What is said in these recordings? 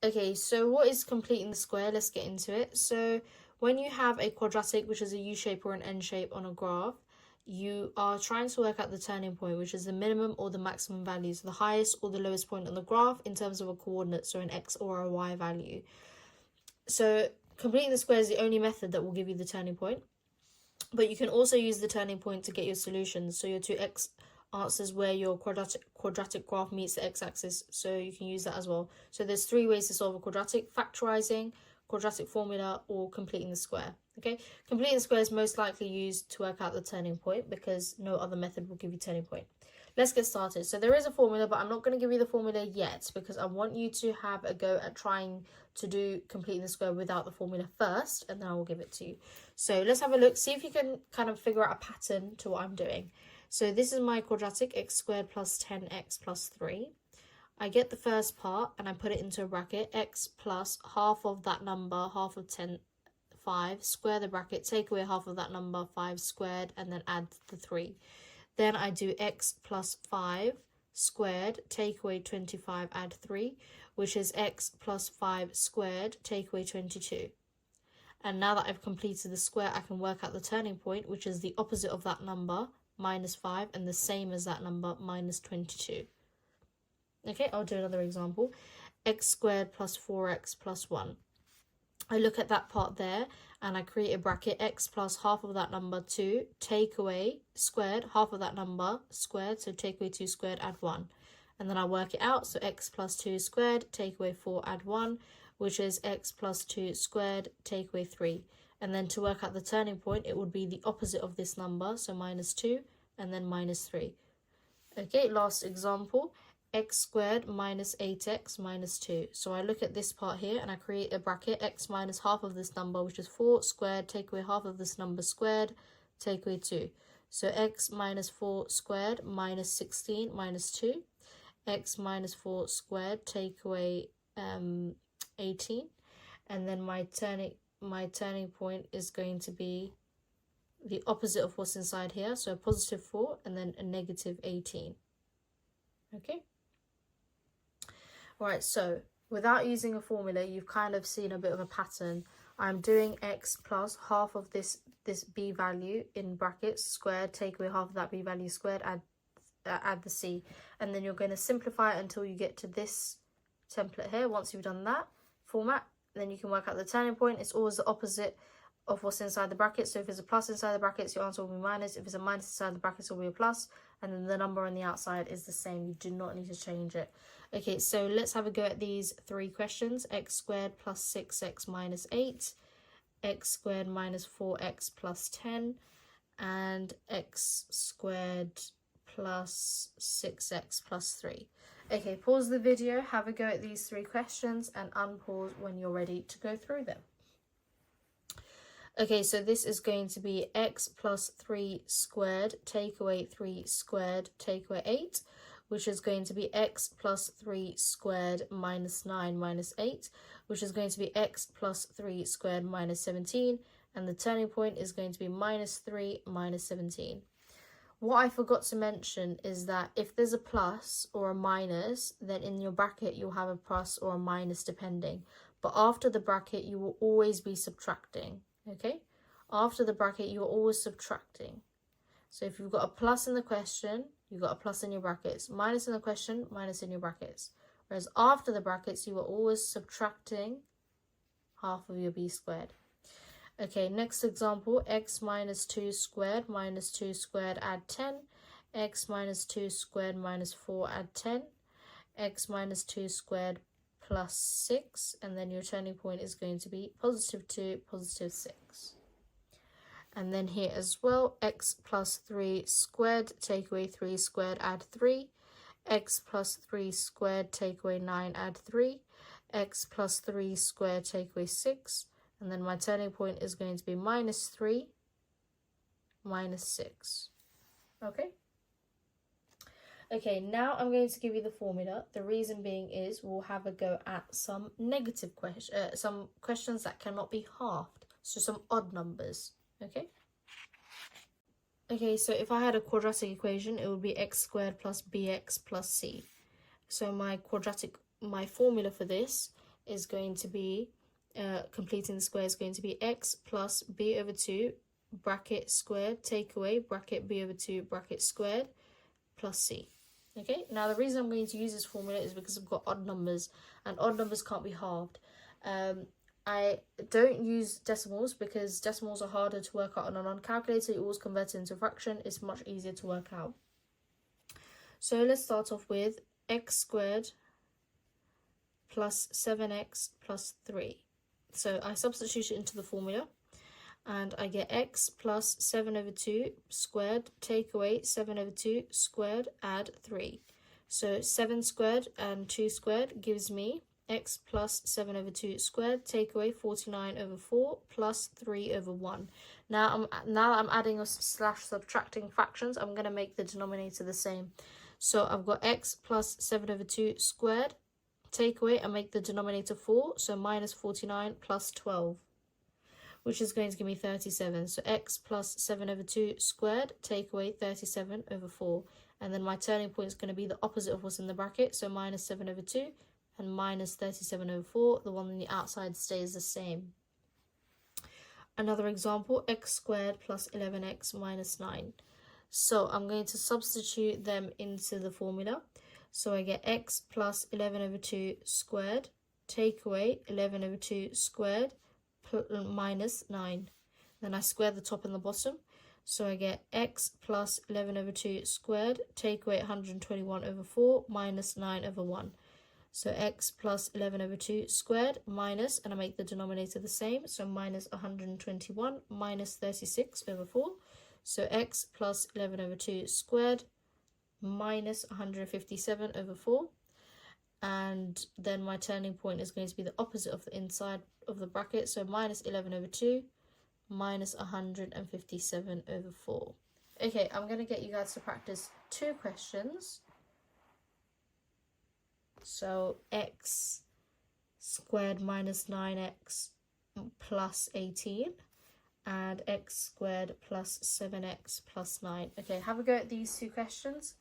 Okay, so what is completing the square? Let's get into it. So when you have a quadratic, which is a U shape or an N shape on a graph, you are trying to work out the turning point, which is the minimum or the maximum value, so the highest or the lowest point on the graph in terms of a coordinate, so an X or a Y value. So completing the square is the only method that will give you the turning point. But you can also use the turning point to get your solutions. So your 2x answers where your quadratic graph meets the x-axis. So you can use that as well. So there's 3 ways to solve a quadratic: factorizing, quadratic formula, or completing the square. Okay, completing the square is most likely used to work out the turning point because no other method will give you turning point. Let's get started. So there is a formula, but I'm not going to give you the formula yet because I want you to have a go at trying to do completing the square without the formula first, and then I will give it to you. So let's have a look, see if you can kind of figure out a pattern to what I'm doing. So this is my quadratic, x squared plus 10x plus 3. I get the first part and I put it into a bracket, x plus half of that number, half of 10, 5, square the bracket, take away half of that number, 5 squared, and then add the 3. Then I do x plus 5 squared, take away 25, add 3, which is x plus 5 squared, take away 22. And now that I've completed the square, I can work out the turning point, which is the opposite of that number, minus 5, and the same as that number, minus 22. Okay, I'll do another example. X squared plus 4x plus 1. I look at that part there and I create a bracket, x plus half of that number 2, take away squared, half of that number squared, so take away 2 squared, add 1. And then I work it out, so x plus 2 squared, take away 4, add 1, which is x plus 2 squared, take away 3. And then to work out the turning point, it would be the opposite of this number, so minus 2, and then minus 3. Okay, last example, x squared minus 8x minus 2. So I look at this part here and I create a bracket, x minus half of this number, which is 4 squared, take away half of this number squared, take away 2. So x minus 4 squared minus 16 minus 2. X minus 4 squared, take away 18. And then my turning point is going to be the opposite of what's inside here. So a positive 4 and then a negative 18. Okay. Right, so without using a formula, you've kind of seen a bit of a pattern. I'm doing x plus half of this b value in brackets squared, take away half of that b value squared, add the c, and then you're going to simplify it until you get to this template here. Once you've done that format, then you can work out the turning point. It's always the opposite of what's inside the brackets. So if there's a plus inside the brackets, your answer will be minus. If there's a minus inside the brackets, it will be a plus, and then the number on the outside is the same. You do not need to change it. Okay, so let's have a go at these 3 questions. X squared plus 6x minus 8, x squared minus 4x plus 10, and x squared plus 6x plus 3. Okay, pause the video, have a go at these 3 questions, and unpause when you're ready to go through them. Okay, so this is going to be x plus 3 squared, take away 3 squared, take away 8, which is going to be x plus 3 squared minus 9 minus 8, which is going to be x plus 3 squared minus 17, and the turning point is going to be minus 3 minus 17. What I forgot to mention is that if there's a plus or a minus, then in your bracket you'll have a plus or a minus depending. But after the bracket, you will always be subtracting, okay? After the bracket, you're always subtracting. So if you've got a plus in the question, you've got a plus in your brackets. Minus in the question, minus in your brackets. Whereas after the brackets, you are always subtracting half of your b squared. Okay, next example, x minus 2 squared minus 2 squared, add 10. X minus 2 squared minus 4, add 10. X minus 2 squared plus 6. And then your turning point is going to be positive 2, positive 6. And then here as well, x plus 3 squared, take away 3 squared, add 3. X plus 3 squared, take away 9, add 3. X plus 3 squared, take away 6. And then my turning point is going to be minus 3, minus 6. Okay? Okay, now I'm going to give you the formula. The reason being is we'll have a go at some negative questions, some questions that cannot be halved. So some odd numbers. Okay? Okay, so if I had a quadratic equation, it would be x squared plus bx plus c. So my formula for this is going to be, completing the square is going to be x plus b over 2 bracket squared, take away bracket b over 2 bracket squared plus c. Okay, now the reason I'm going to use this formula is because I've got odd numbers, and odd numbers can't be halved. I don't use decimals because decimals are harder to work out on a non-calculator. You always convert it into a fraction. It's much easier to work out. So let's start off with x squared plus 7x plus 3. So I substitute it into the formula, and I get x plus 7 over 2 squared, take away 7 over 2 squared, add 3. So 7 squared and 2 squared gives me x plus 7 over 2 squared, take away 49 over 4 plus 3 over 1. Now I'm adding or slash subtracting fractions. I'm going to make the denominator the same. So I've got x plus 7 over 2 squared, take away and make the denominator 4, so minus 49 plus 12, which is going to give me 37. So x plus 7 over 2 squared, take away 37 over 4. And then my turning point is going to be the opposite of what's in the bracket, so minus 7 over 2 and minus 37 over 4. The one on the outside stays the same. Another example, x squared plus 11x minus 9. So I'm going to substitute them into the formula. So I get x plus 11 over 2 squared, take away 11 over 2 squared, minus 9. Then I square the top and the bottom. So I get x plus 11 over 2 squared, take away 121 over 4, minus 9 over 1. So x plus 11 over 2 squared minus, and I make the denominator the same, so minus 121 minus 36 over 4. So x plus 11 over 2 squared minus 157 over 4. And then my turning point is going to be the opposite of the inside of the bracket, so minus 11 over 2 minus 157 over 4. Okay, I'm going to get you guys to practice 2 questions. So x squared minus 9x plus 18 and x squared plus 7x plus 9. Okay, have a go at these 2 questions.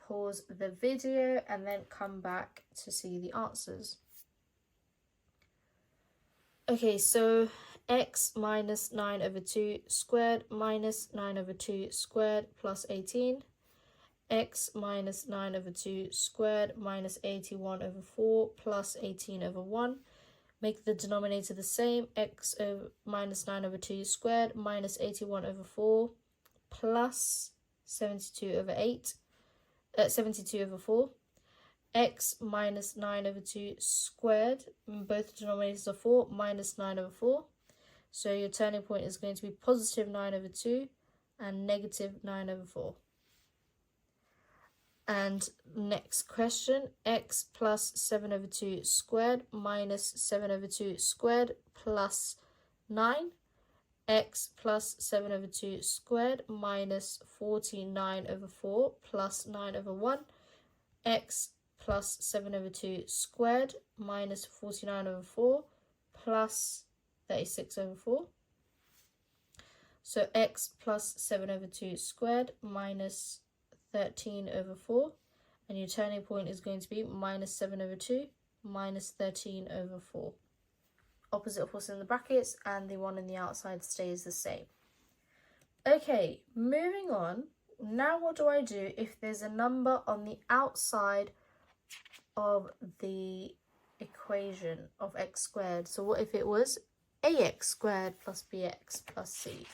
Pause the video and then come back to see the answers. Okay, so x minus 9 over 2 squared minus 9 over 2 squared plus 18. X minus 9 over 2 squared minus 81 over 4 plus 18 over 1. Make the denominator the same. X over minus 9 over 2 squared minus 81 over 4 plus 72 over 8. 72 over 4. X minus 9 over 2 squared, both denominators are 4, minus 9 over 4. So your turning point is going to be positive 9 over 2 and negative 9 over 4. And next question, x plus 7 over 2 squared minus 7 over 2 squared plus 9. X plus 7 over 2 squared minus 49 over 4 plus 9 over 1. X plus 7 over 2 squared minus 49 over 4 plus 36 over 4. So x plus 7 over 2 squared minus 13 over 4, and your turning point is going to be minus 7 over 2 minus 13 over 4. Opposite of what's in the brackets, and the one in the outside stays the same. Okay, moving on. Now what do I do if there's a number on the outside of the equation of x squared? So what if it was ax squared plus bx plus c?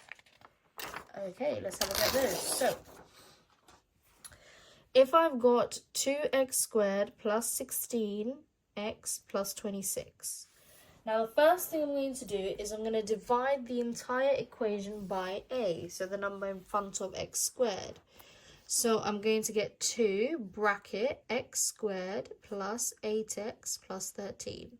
Okay, let's have a look at those. So if I've got 2x squared plus 16x plus 26. Now the first thing I'm going to do is I'm going to divide the entire equation by a, so the number in front of x squared. So I'm going to get 2 bracket x squared plus 8x plus 13.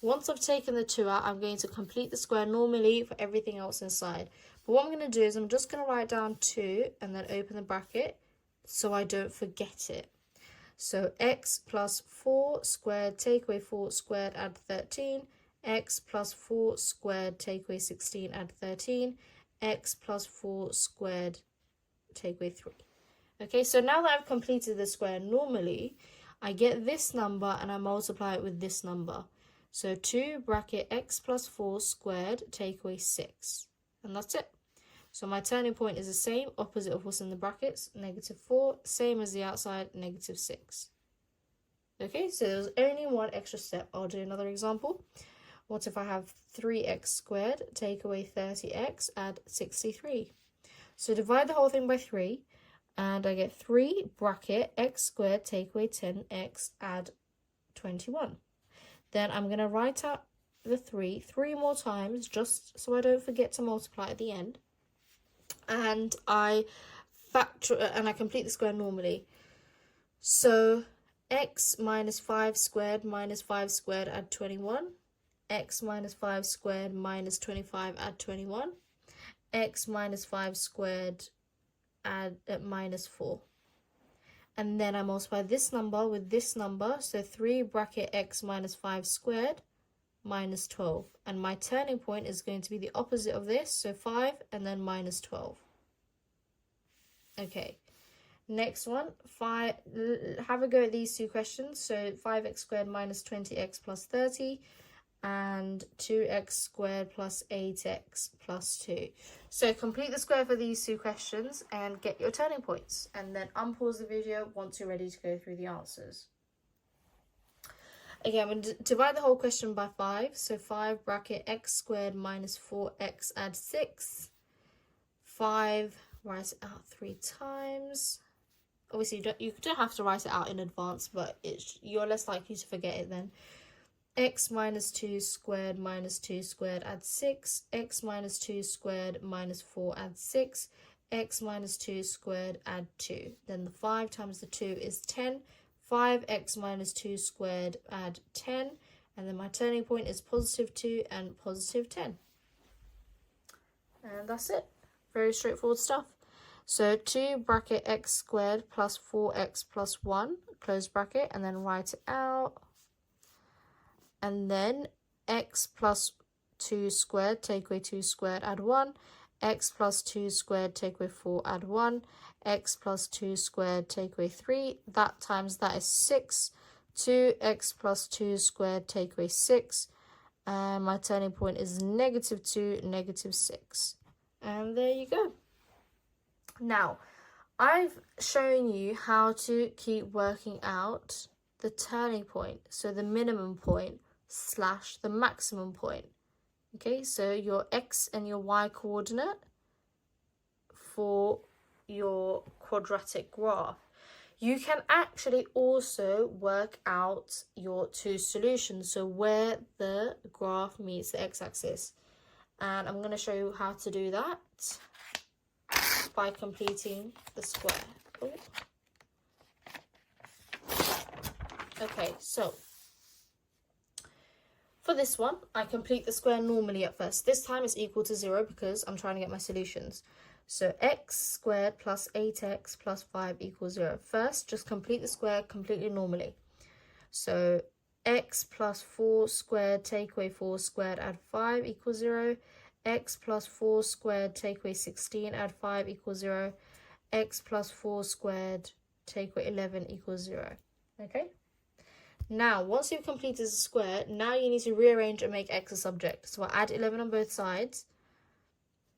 Once I've taken the 2 out, I'm going to complete the square normally for everything else inside. But what I'm going to do is I'm just going to write down 2 and then open the bracket so I don't forget it. So x plus 4 squared, take away 4 squared, add 13. X plus 4 squared, take away 16, add 13. X plus 4 squared, take away 3. Okay, so now that I've completed the square normally, I get this number and I multiply it with this number. So 2 bracket x plus 4 squared take away 6. And that's it. So my turning point is the same, opposite of what's in the brackets, -4, same as the outside, -6. Okay, so there's only one extra step. I'll do another example. What if I have 3x squared, take away 30x, add 63? So divide the whole thing by 3, and I get 3 bracket x squared, take away 10x, add 21. Then I'm going to write out the 3 more times, just so I don't forget to multiply at the end. And I complete the square normally. So x minus 5 squared minus 5 squared, add 21. X minus 5 squared minus 25, add 21. X minus 5 squared, add minus 4. And then I multiply this number with this number, so 3 bracket x minus 5 squared minus 12. And my turning point is going to be the opposite of this, so 5 and then minus 12. Okay, next one, have a go at these two questions. So 5x squared minus 20x plus 30, and 2x squared plus 8x plus 2. So complete the square for these two questions and get your turning points, and then unpause the video once you're ready to go through the answers. Again, I'm going to divide the whole question by 5. So 5 bracket x squared minus 4x, add 6. 5, write it out 3 times. Obviously, you don't have to write it out in advance, but you're less likely to forget it then. X minus 2 squared minus 2 squared, add 6. X minus 2 squared minus 4, add 6. X minus 2 squared, add 2. Then the 5 times the 2 is 10. 5x minus 2 squared, add 10. And then my turning point is positive 2 and positive 10. And that's it. Very straightforward stuff. So 2 bracket x squared plus 4x plus 1, close bracket, and then write it out. And then x plus 2 squared, take away 2 squared, add 1. X plus 2 squared, take away 4, add 1. X plus 2 squared, take away 3. That times that is 6. 2x plus 2 squared, take away 6. And my turning point is -2, -6. And there you go. Now, I've shown you how to keep working out the turning point, so the minimum point / the maximum point. Okay, so your x and your y coordinate for your quadratic graph. You can actually also work out your two solutions, so where the graph meets the x-axis. And I'm going to show you how to do that by completing the square. Oh. Okay, so for this one, I complete the square normally at first. This time it's equal to 0 because I'm trying to get my solutions. So x squared plus 8x plus 5 equals 0. First, just complete the square completely normally. So x plus 4 squared, take away 4 squared, add 5 equals 0. X plus 4 squared, take away 16, add 5 equals 0. X plus 4 squared, take away 11 equals 0. Okay? Now, once you've completed the square, now you need to rearrange and make x a subject. So I add 11 on both sides.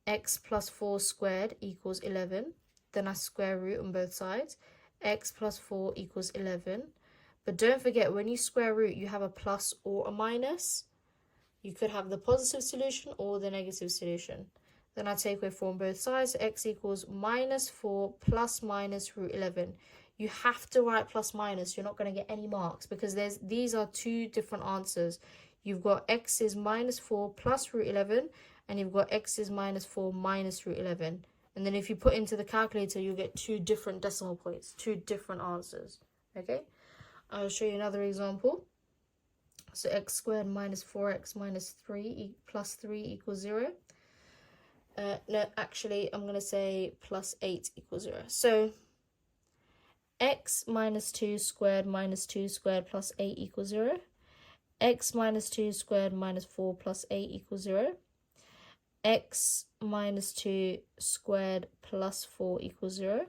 X plus 4 squared equals 11. Then I square root on both sides. X plus 4 equals 11. But don't forget, when you square root, you have a plus or a minus. You could have the positive solution or the negative solution. Then I take away 4 on both sides. So x equals -4 plus minus root 11. You have to write plus minus. You're not going to get any marks because these are two different answers. You've got x is -4 plus root 11, and you've got x is -4 minus root 11. And then if you put into the calculator, you'll get two different decimal points, two different answers. Okay, I'll show you another example. So x squared minus 4x minus 3 plus 3 equals 0. No, actually, I'm going to say plus 8 equals 0. So x minus 2 squared minus 2 squared plus 8 equals 0. X minus 2 squared minus 4 plus 8 equals 0. X minus 2 squared plus 4 equals 0.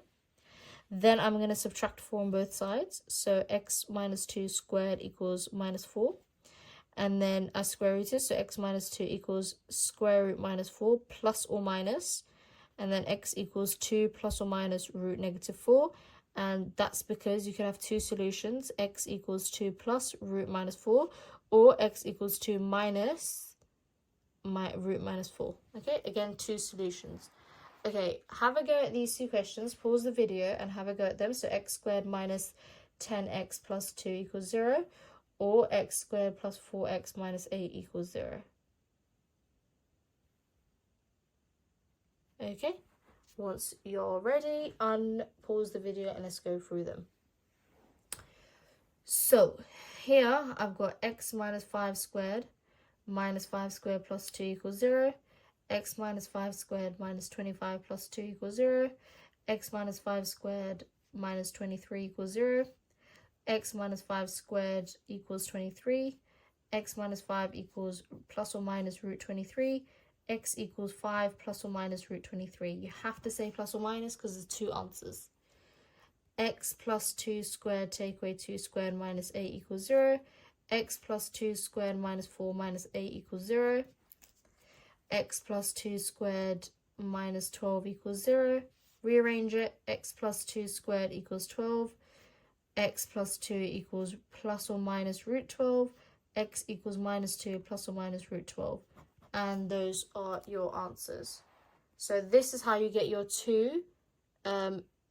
Then I'm going to subtract 4 on both sides. So x minus 2 squared equals -4. and then as square root is, so x minus 2 equals square root minus 4 plus or minus, and then x equals 2 plus or minus root negative 4, and that's because you can have two solutions, x equals 2 plus root minus 4, or x equals 2 minus root minus 4. Okay, again, two solutions. Okay, have a go at these two questions, pause the video and have a go at them. So x squared minus 10x plus 2 equals 0, or x squared plus 4x minus 8 equals 0. Okay, once you're ready, unpause the video and let's go through them. So here I've got x minus 5 squared minus 5 squared plus 2 equals 0, x minus 5 squared minus 25 plus 2 equals 0, x minus 5 squared minus 23 equals 0, x minus 5 squared equals 23, x minus 5 equals plus or minus root 23, x equals 5 plus or minus root 23. You have to say plus or minus because there's two answers. X plus 2 squared take away 2 squared minus 8 equals 0, x plus 2 squared minus 4 minus 8 equals 0, x plus 2 squared minus 12 equals 0, rearrange it, x plus 2 squared equals 12, x plus 2 equals plus or minus root 12, x equals minus 2 plus or minus root 12. And those are your answers. So this is how you get your two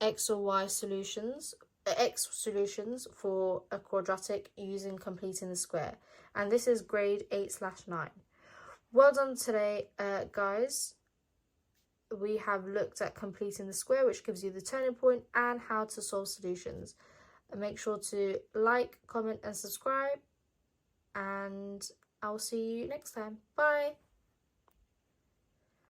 x or y solutions, x solutions for a quadratic using completing the square. And this is grade 8/9. Well done today, guys. We have looked at completing the square, which gives you the turning point, and how to solve solutions. And make sure to like, comment, and subscribe. And I'll see you next time. Bye.